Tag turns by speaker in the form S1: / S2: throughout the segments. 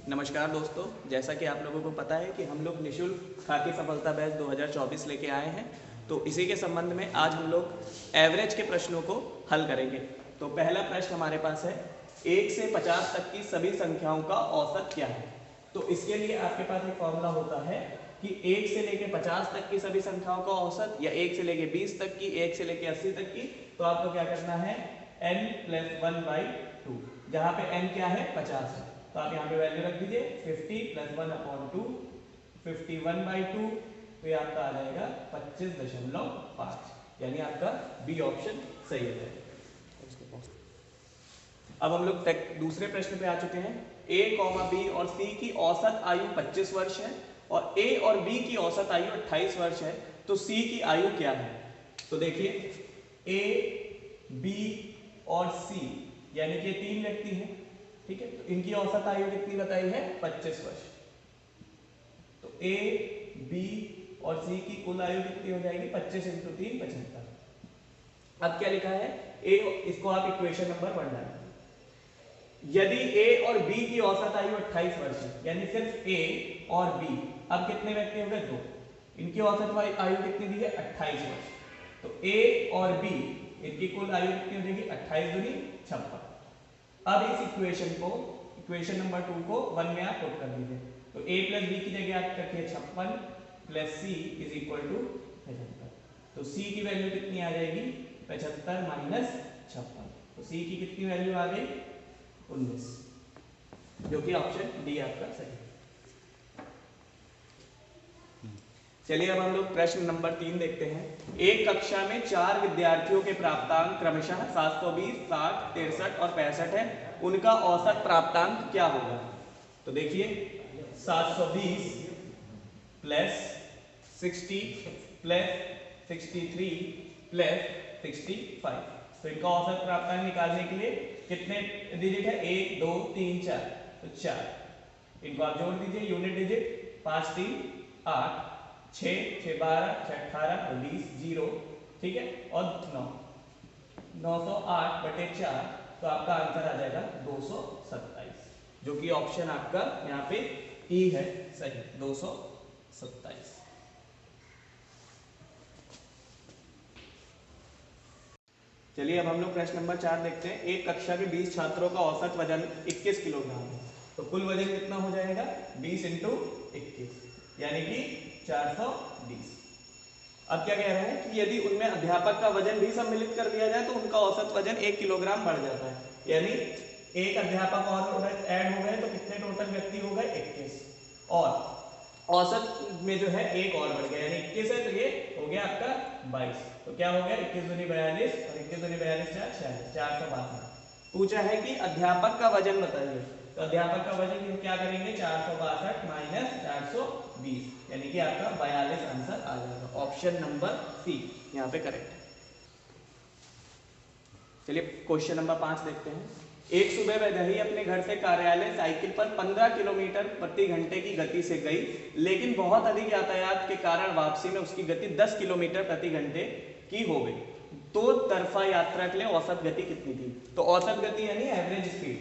S1: नमस्कार दोस्तों, जैसा कि आप लोगों को पता है कि हम लोग निःशुल्क खाकी सफलता बैच 2024 लेके आए हैं। तो इसी के संबंध में आज हम लोग एवरेज के प्रश्नों को हल करेंगे। तो पहला प्रश्न हमारे पास है, 1 से 50 तक की सभी संख्याओं का औसत क्या है। तो इसके लिए आपके पास एक फॉर्मूला होता है कि 1 से लेके 50 तक की सभी संख्याओं का औसत या 1 से लेके 20 तक की, 1 से लेके 80 तक की। तो आपको क्या करना है, n + 1/2, जहाँ पे n क्या है, 50 है। तो आप यहाँ पे वैल्यू रख दीजिए 50 + 1/2, 51/2। तो ये आपका आ जाएगा 25.5, यानी आपका बी ऑप्शन सही हो जाएगा। अब हम लोग दूसरे प्रश्न पे आ चुके हैं। a, b और c की औसत आयु 25 वर्ष है और a और b की औसत आयु 28 वर्ष है। तो c की आयु क्या है। तो देखिए a, b और c यानी कि 3 व्यक्ति हैं, ठीक है। तो इनकी औसत आयु कितनी बताई है, 25 वर्ष। तो a, b और c की कुल आयु कितनी हो जाएगी, 25 × 3 75। अब क्या लिखा है, a, इसको आप इक्वेशन नंबर 1 डालें। यदि a और b की औसत आयु 28 वर्ष है, यानी सिर्फ a और b, अब कितने व्यक्ति हो गए, 2। इनकी औसत आयु कितनी दी है, 28 वर्ष। तो a और b इनकी कुल आयु कितनी हो जाएगी, 28 दूनी 56। अब इस इक्वेशन को, इक्वेशन नंबर 2 को 1 में आप पुट कर दीजिए। तो a + b की जगह आप रखिए 56 + c = 75। तो c की वैल्यू कितनी आ जाएगी, 75 - 56। तो c की कितनी वैल्यू आ गई, 19, जो कि ऑप्शन डी आपका सही है। चलिए अब हम लोग प्रश्न नंबर 3 देखते हैं। एक कक्षा में 4 विद्यार्थियों के प्राप्तांक क्रमशः 720, 60, 63 और 65 है। उनका औसत प्राप्तांक क्या होगा। तो देखिए 720 + 60 + 63 + 65। तो इनका औसत प्राप्तांक निकालने के लिए कितने डिजिट है, 1 2 3 4। तो 4 इनको आप जोड़ दीजिए, यूनिट डिजिट 5 3 8, 6 6 12, 6 18, 20 0, ठीक है, और 9 908/4। तो आपका आंसर आ जाएगा 227, जो कि ऑप्शन आपका यहाँ पे ई है सही, 227। चलिए अब हम लोग प्रश्न नंबर 4 देखते हैं। एक कक्षा के 20 छात्रों का औसत वजन 21 किलोग्राम है। तो कुल वजन कितना हो जाएगा, 20 × 21, यानी कि 420। अब क्या कह रहा है कि यदि उनमें अध्यापक का वजन भी सम्मिलित कर दिया जाए तो उनका औसत वजन 1 किलोग्राम बढ़ जाता है। यानी एक अध्यापक और ऐड हो गए तो कितने टोटल व्यक्ति हो गए, 21, और औसत में जो है एक और बढ़ गया, यानी 21 है, तो ये हो गया आपका 22। तो क्या हो गया, 21 दूनी 42 और 21 दूनी 42 46, 462। पूछा है कि अध्यापक का वजन बताइए। तो अध्यापक का वजन क्या करेंगे, 462 - 420, यानी कि आपका 42 आंसर आ जाएगा। ऑप्शन नंबर सी यहाँ पे करेक्ट है। चलिए क्वेश्चन नंबर 5 देखते हैं। एक सुबह वैदेही अपने घर से कार्यालय साइकिल पर 15 किलोमीटर प्रति घंटे की गति से गई, लेकिन बहुत अधिक यातायात के कारण वापसी में उसकी गति 10 किलोमीटर प्रति घंटे की हो गई। दो तरफा यात्रा के लिए औसत गति कितनी थी। तो औसत गति यानी एवरेज स्पीड।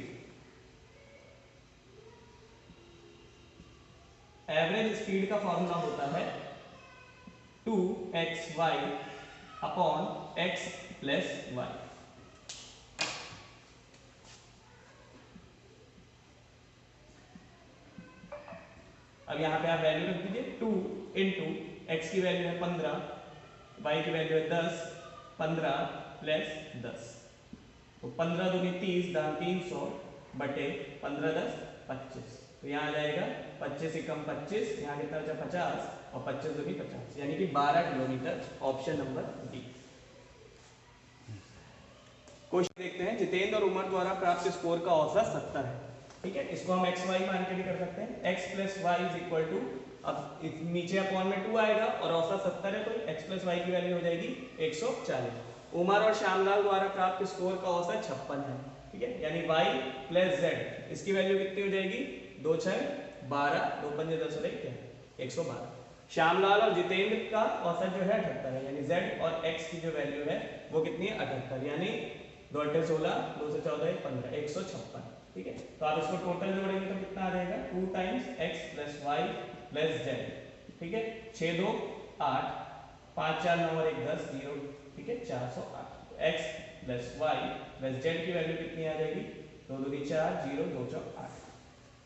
S1: एवरेज स्पीड का फॉर्मूला होता है 2xy / x + y। अब यहाँ पे आप वैल्यू रख दीजिए, 2 × x की वैल्यू है 15, y की वैल्यू है 10, 15 + 10। तो 15 दूनी 30, दाम 300 बटे 15 10 25। तो यहाँ आ जाएगा 25 × 25, यहाँ कितना बचा 50, और 25 दूनी 50, यानी कि 12 kilometre. Option number D. Question देखते हैं। जितेंद्र और उमर द्वारा प्राप्त स्कोर का औसत 70 है, ठीक है। इसको हम x y मान के भी कर सकते हैं। x + y = अब नीचे अपॉन में 2 आएगा और औसत 70 है, तो x + y की वैल्यू हो जाएगी 140। उमर और श्यामलाल द्वारा प्राप्त स्कोर का औसत 56 है, ठीक है, यानी y + z, इसकी वैल्यू कितनी हो जाएगी, 2 6 12, 2 5 10 और 1 112। श्यामलाल और जितेंद्र का औसत जो है 78 है, यानी z और x की जो वैल्यू है वो कितनी है, 78, यानी 2 8 16, 2 से 14 15, 156, ठीक है। तो आप इसको टोटल जोड़ेंगे तो कितना आ जाएगा 2 times x plus y plus z, ठीक है। 6 2 8, 5 4 9 और 1 10 0, ठीक है 408। तो x plus y plus z की वैल्यू कितनी आ जाएगी, 2 2 4 0 2 4 8।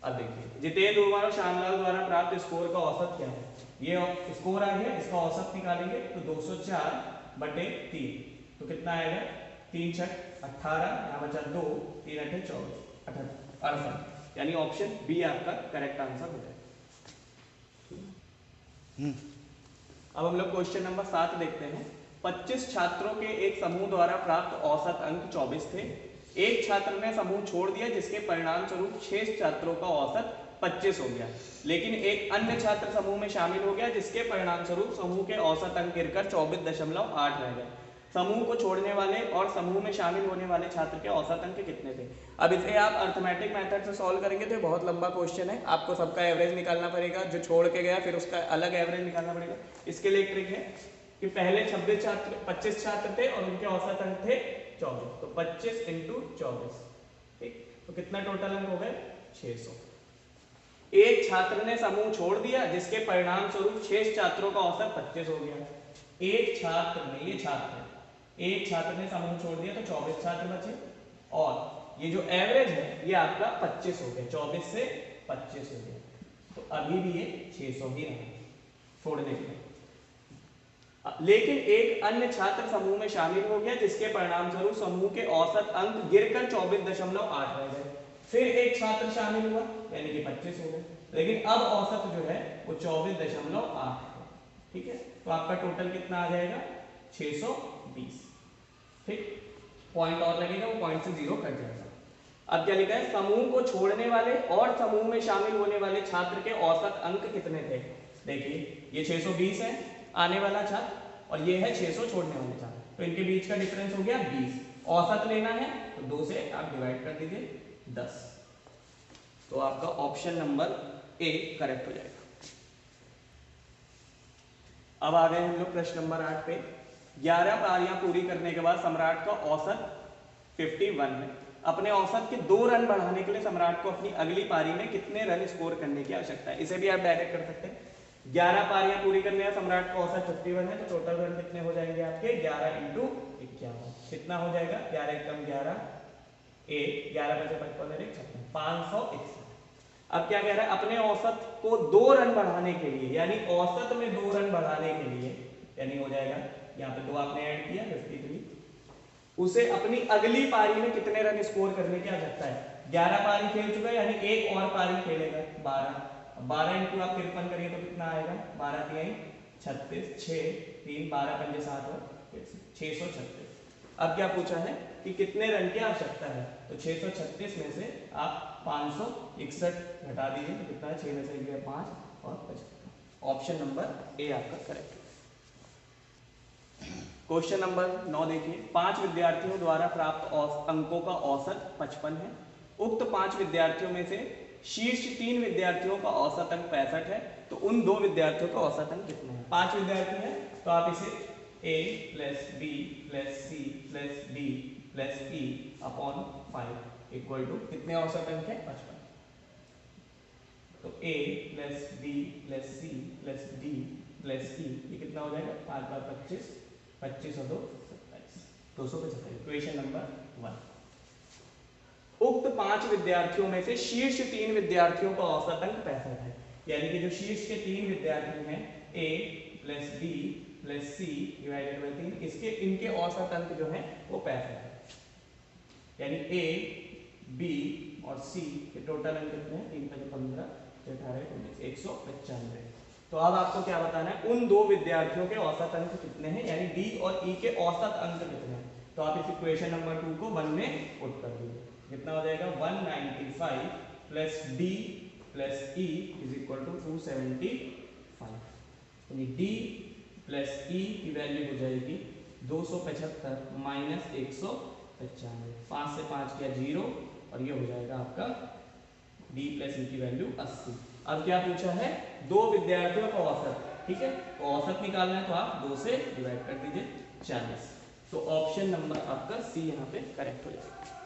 S1: अब देखिए जितेंद्र उर्मा और श्यामलाल द्वारा प्राप्त स्कोर का औसत क्या है, ये स्कोर आ गया, इसका औसत निकालेंगे तो 204 बटे 3, तो कितना आएगा 3 6 18, यहाँ बचा 2, 3 8 24 68, यानी ऑप्शन बी आपका करेक्ट आंसर हो जाएगा। अब हम लोग क्वेश्चन नंबर 7 देखते हैं। 25 छात्रों के एक समूह द्वारा प्राप्त औसत अंक 24 थे। एक छात्र ने समूह छोड़ दिया जिसके परिणाम स्वरूप 6 छात्रों का औसत 25 हो गया, लेकिन एक अन्य छात्र समूह में शामिल हो गया जिसके परिणाम स्वरूप समूह के औसत अंक गिरकर 24.8 रह गए। समूह को छोड़ने वाले और समूह में शामिल होने वाले छात्र के औसत अंक कितने थे। अब इसे आप अर्थमेटिक मेथड से सॉल्व करेंगे तो बहुत लंबा क्वेश्चन है, आपको सबका एवरेज निकालना पड़ेगा, जो छोड़ के गया फिर उसका अलग एवरेज निकालना पड़ेगा। इसके लिए ट्रिक है कि पहले 25 छात्र थे और उनके औसत अंक थे 24, तो 25 इंटू 24, ठीक, तो कितना टोटल अंक हो गए 600। एक छात्र ने समूह छोड़ दिया जिसके परिणाम स्वरूप 6 छात्रों का औसत 25 हो गया। एक छात्र ने, ये छात्र है, एक छात्र ने समूह छोड़ दिया तो 24 छात्र बचे, और ये जो एवरेज है ये आपका 25 हो गया, 24 से 25 हो गया, तो अभी भी ये 600 ही रहा छोड़ने के। लेकिन एक अन्य छात्र समूह में शामिल हो गया जिसके परिणाम स्वरूप समूह के औसत अंक गिरकर 24.8 रह गए। फिर एक छात्र शामिल हुआ यानी कि 25 हो गए, लेकिन अब औसत जो है वो 24.8 है, ठीक है। तो आपका टोटल कितना आ जाएगा 620, ठीक, पॉइंट और लगेगा, वो पॉइंट से 0 कट जाएगा। अब क्या लिखा है, समूह को छोड़ने वाले और समूह में शामिल होने वाले छात्र के औसत अंक कितने थे। देखिए ये 620 है आने वाला छात्र और ये है 600 छोड़ने वाले छात्र, तो इनके बीच का डिफरेंस हो गया 20। औसत लेना है तो 2 से आप डिवाइड कर दीजिए 10, तो आपका ऑप्शन नंबर ए करेक्ट हो जाएगा। अब आ गए हम लोग प्रश्न नंबर 8 पे। 11 पारियां पूरी करने के बाद सम्राट का औसत 51 है। अपने औसत के 2 रन बढ़ाने के लिए सम्राट को अपनी अगली पारी में कितने रन स्कोर करने की आवश्यकता है। इसे भी आप डायरेक्ट कर सकते हैं। 11 पारियां पूरी करने में सम्राट का औसत 51 है, तो टोटल रन कितने हो जाएंगे आपके 11 इंटू 51, कितना हो जाएगा 11 एकम 11, 11 बचे 55 और 1 56, 561। अब क्या कह रहा है, अपने औसत को 2 रन बढ़ाने के लिए, यानी औसत में 2 रन बढ़ाने के लिए, यानी हो जाएगा यहाँ पे 2 आपने ऐड किया 53, उसे अपनी अगली पारी में कितने रन स्कोर करने की आवश्यकता है। 11 पारी खेल चुका है यानी एक और पारी खेलेगा 12, 12 इंटू आप 53 करिए तो कितना आएगा 12 3 36, 6 3 12 5 7 और 636। अब क्या पूछा है कि कितने रन की आवश्यकता है, तो 636 में से आप 561 घटा दीजिए तो कितना है, 6 में से गया 5 और 55। ऑप्शन नंबर ए आपका करेक्ट। क्वेश्चन नंबर 9 देखिए। 5 विद्यार्थियों द्वारा प्राप्त अंकों का औसत 55 है। उक्त 5 विद्यार्थियों में से शीर्ष 3 विद्यार्थियों का औसत अंक 65 है, तो उन 2 विद्यार्थियों का औसत अंक कितने हैं। 5 विद्यार्थी हैं तो आप इसे a plus B plus C plus D plus E upon 5 equal to कितने औसत अंक है 55, तो a plus B plus C plus D plus E, ये कितना हो जाएगा 5 बार 25, 25 और 2 27, 275। Equation number 1। उक्त 5 विद्यार्थियों में से शीर्ष 3 विद्यार्थियों का औसत अंक 65 है, यानी कि जो शीर्ष के 3 विद्यार्थी हैं a plus B plus c divided by 3, इसके इनके औसत अंक जो है वो 65 है, यानी a b और c के टोटल अंक कितने हैं 3 5 15 18 19 195। तो अब आपको क्या बताना है, उन 2 विद्यार्थियों के औसत अंक कितने हैं, यानी d और e के औसत अंक कितने हैं। तो आप इस इक्वेशन नंबर 2 को 1 में पुट कर दीजिए, कितना हो जाएगा 195 plus D plus e is equal to 275, यानी डी प्लस ई की वैल्यू हो जाएगी 275 माइनस 195, 5 से 5 किया 0 और ये हो जाएगा आपका डी प्लस ई की वैल्यू 80। अब क्या पूछा है 2 विद्यार्थियों का औसत, ठीक है, तो औसत निकालना है तो आप 2 से डिवाइड कर दीजिए 40, तो ऑप्शन नंबर आपका सी यहाँ पे करेक्ट हो जाएगा।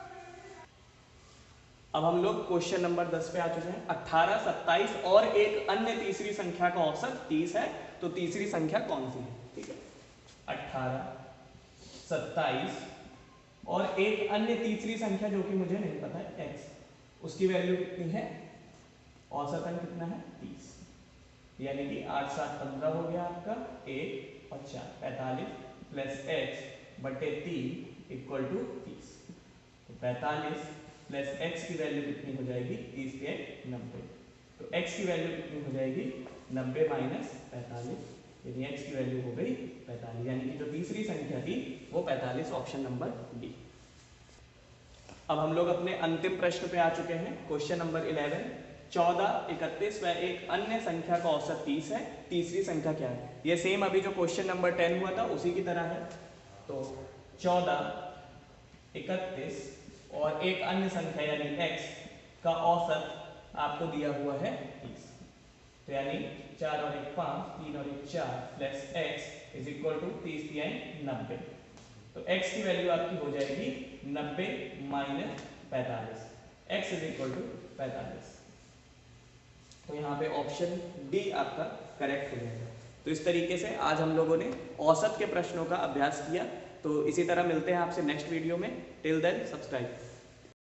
S1: अब हम लोग क्वेश्चन नंबर 10 पे आ चुके हैं। 18, 27 और एक अन्य तीसरी संख्या का औसत 30 है, तो तीसरी संख्या कौन सी है? ठीक है, 18, 27 और एक अन्य तीसरी संख्या जो कि मुझे नहीं पता है x, उसकी वैल्यू कितनी है? औसतन कितना है? 30। यानी कि 8, 7, 15 हो गया आपका 1 और 4 45 प्लस x बटे 3 इक्वल टू 30। तो 45 प्लस x की वैल्यू कितनी हो जाएगी? 30 के 90। तो x की वैल्यू कितनी हो जाएगी? 90 माइनस 45, यानी x की वैल्यू हो गई 45, यानी कि जो तीसरी संख्या थी वो 45, ऑप्शन नंबर डी। अब हम लोग अपने अंतिम प्रश्न पे आ चुके हैं, क्वेश्चन नंबर 11। 14, 31 व एक अन्य संख्या का औसत 30 है, तीसरी संख्या क्या है? ये सेम अभी जो क्वेश्चन नंबर 10 हुआ था उसी की तरह है। तो 14, 31 और एक अन्य संख्या यानी x का औसत आपको दिया हुआ है 30। तो यानी 4 और 1 5, 3 और 1 4 plus x is equal to 30 3 90। तो x की वैल्यू आपकी हो जाएगी 90 minus 45, x is equal to 45। तो यहाँ पे ऑप्शन डी आपका करेक्ट हो जाएगा। तो इस तरीके से आज हम लोगों ने औसत के प्रश्नों का अभ्यास किया। तो इसी तरह मिलते हैं आपसे नेक्स्ट वीडियो में। Till then subscribe.